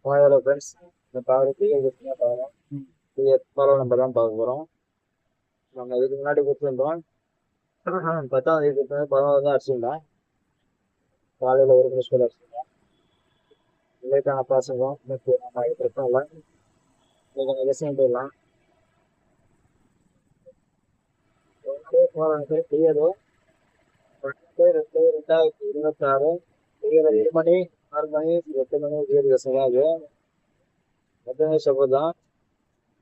Hello friends, இந்த பார்க்குற TL கொஸ்டினாக பார்க்கலாம். டிஎல் ஃபாலோ நம்ம தான் பார்க்க போகிறோம். நம்ம இதுக்கு முன்னாடி கொடுத்துருந்தோம் 10ஆம் தேதி கொடுத்தது 11 தான் அடிச்சிருந்தோம். காலையில் ஒரு மணி ஸ்கூல் அடிச்சிருந்தோம். லேட்டான பாசங்கம் நம்ம பிரச்சனை இல்லை. கொஞ்சம் கெஸ்டிங் போயிடலாம். டிஎல் 2026 டிஎல் 7 மணி 6 மணி 8 மணி ஜிஎல் கெஸ்டிங் தான். அது எத்தனை சப்போஸ் தான்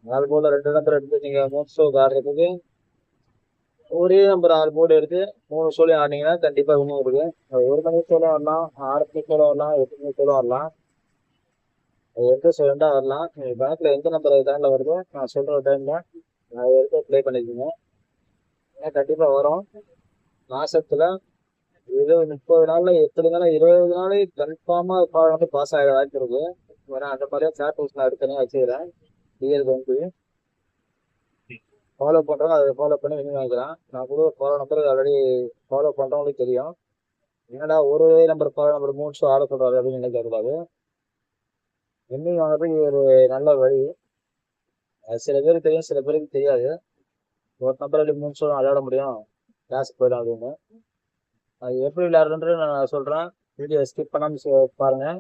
4 போர்டில் 2 நம்பர் எடுத்து நீங்கள் 3 ஷோ ஆடுறதுக்கு ஒரே நம்பர் 6 போர்டு எடுத்து 3 ஷோலையும் ஆடினீங்கன்னா கண்டிப்பாக வின்னிங் இருக்கு. 1 மணி ஷோலும் வரலாம், 6 மணி ஷோலும் வரலாம், 8 மணி ஷோலும் வரலாம், எந்த ஷோ ரெண்டாக வரலாம். நீங்கள் பேங்க்கில் எந்த நம்பர் டைமில் வருதோ நான் சொல்கிற டைமில் அதை எடுத்து ப்ளே பண்ணிக்கோங்க. ஏன்னா கண்டிப்பாக வரும். மாதத்தில் 30 நாளில் 8 நாள் 20 நாள் கன்ஃபார்மாக வந்து பாஸ் ஆகிட வாய்ப்பு இருக்குது. ஏன்னா அந்த மாதிரியே சாட் ஹவுஸ் நான் எடுத்தனே வச்சுக்கிறேன். டிஎலுக்கு வந்து ஃபாலோ பண்ணுறோம், அதை ஃபாலோ பண்ணி வின் வாங்கிக்கலாம். நான் கூட ஃபாலோ நம்பர் ஆல்ரெடி ஃபாலோ பண்ணுறவங்களுக்கு தெரியும். என்னடா ஒரு நம்பர் ஃபாலோ நம்பர் 3 ஷோ ஆட சொல்கிறாரு அப்படின்னு நினைக்கக்கூடாது. வின்னிங் வாங்குறதுக்கு ஒரு நல்ல வழி. அது சில பேருக்கு தெரியும், சில பேருக்கு தெரியாது. ஒரு நம்பர் 3 ஷோ விளையாட முடியும், கிளாஸுக்கு போயிடும் அப்படின்னு. அது எப்படி விளையாடுறதுன்றது நான் சொல்கிறேன். வீடியோ ஸ்கிப் பண்ணாமல் பாருங்கள்.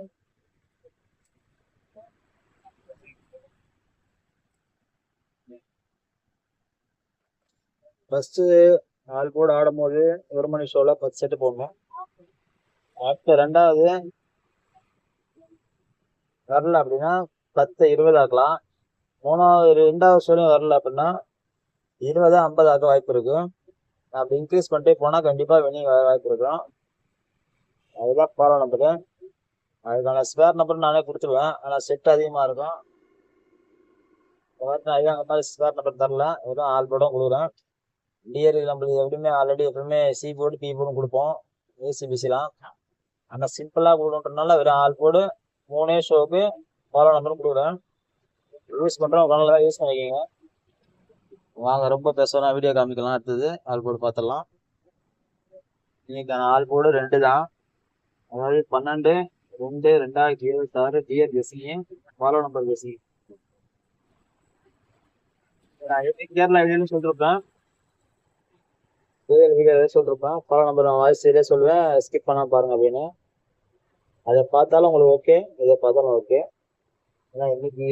ஃபஸ்ட்டு 4 போர்டு ஆடும்போது 1 மணி ஷோவில் 10 செட்டு போடணும். அடுத்த ரெண்டாவது வரல அப்படின்னா 10 20 ஆக்கலாம். ரெண்டாவது ஷோலையும் வரல அப்படின்னா 20 50 ஆக்க வாய்ப்பு இருக்கும். அப்படி இன்க்ரீஸ் பண்ணிட்டே போனால் கண்டிப்பாக வின்னிங் வர வாய்ப்பு இருக்கும். அதுதான் ஃபாலோ நம்பரு. அதுக்கான ஸ்பேர் நம்பர் நானே கொடுத்துருவேன். ஆனால் செட் அதிகமாக இருக்கும். ஐயா அந்த மாதிரி ஸ்பேர் நம்பர் தரல, வெறும் 4 போர்டும் கொடுக்குறேன். டிஆர்இ நம்மளுக்கு எப்பவுமே சி போர்டு பி போர்டும் கொடுப்போம், ஏசிபிசிலாம். ஆனால் சிம்பிளாக கொடுன்றதுனால வெறும் 4 போர்டு 3 ஷோவுக்கு ஃபாலோ நம்பரும் கொடுக்குறேன். யூஸ் பண்ணுறோம், நல்லா யூஸ் பண்ணிக்கோங்க. வாங்க, ரொம்ப பேசலாம், வீடியோ காமிக்கலாம். அடுத்தது 4 போர்டு பார்த்துடலாம். இன்னைக்கு 4 போர்டு 2 தான். அதாவது 12/2/2026 டிஆர் கெஸ்ஸிங் ஃபாலோ நம்பர் கெஸ்ஸிங். நான் கேரளா வீடியோன்னு சொல்லிருப்பேன், வீடியோ சொல்லிருப்பேன். ஃபாலோ நம்பர் நான் வாய்ஸ் சரியாக சொல்லுவேன், ஸ்கிப் பண்ணால் பாருங்க அப்படின்னு. அதை பார்த்தாலும் உங்களுக்கு ஓகே, இதை பார்த்தாலும் ஓகே. ஏன்னா இன்னைக்கு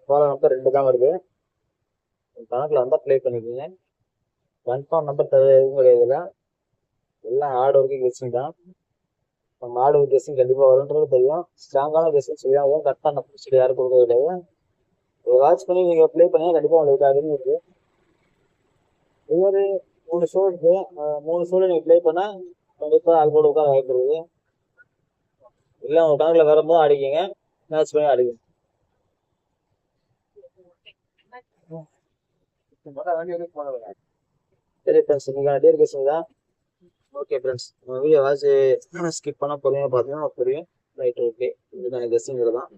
ஃபாலோ நம்பர் 2 தான் வருது. கணக்கில் வந்தால் ப்ளே பண்ணிக்கோங்க. கன்ஃபார்ம் நம்பர் தவிர எதுவும் கிடையாது. எல்லாம் ஹார்ட் ஒர்க்கு கெஸ்டிங் தான். நம்ம ஹார்ட் ஒர்க் கெஸ்டிங் கண்டிப்பாக வரும்ன்றது தெரியும். ஸ்ட்ராங்கான கெஸ்டிங் சொல்லியாகும். கரெக்டாக நம்ம சொல்லி யாரும் கொடுக்க கிடையாது. வாட்ச் பண்ணி நீங்கள் ப்ளே பண்ணி கண்டிப்பாக உங்களுக்கு ஆகுதுன்னு இருக்குது. ஒவ்வொரு 3 ஷோ இருக்கு. 3 ஷோவில் நீங்கள் ப்ளே பண்ணால் கண்டிப்பாக அது கூட உட்கார வாய்ப்பு இருக்குது. இல்லை உங்கள் கணக்கில் வரும்போது அடிக்கிங்க, மேட்ச் பண்ணி அடிக்கணும். சரி ஃப்ரெண்ட்ஸ், நீங்கள் டிஆர் கெஸ்டிங் தான். Okay friends, video watch skip பண்ணால் பொறுமையாக பார்த்தீங்கன்னா புரியும். Right, okay. இதுதான் கெஸ்டிங் தான்.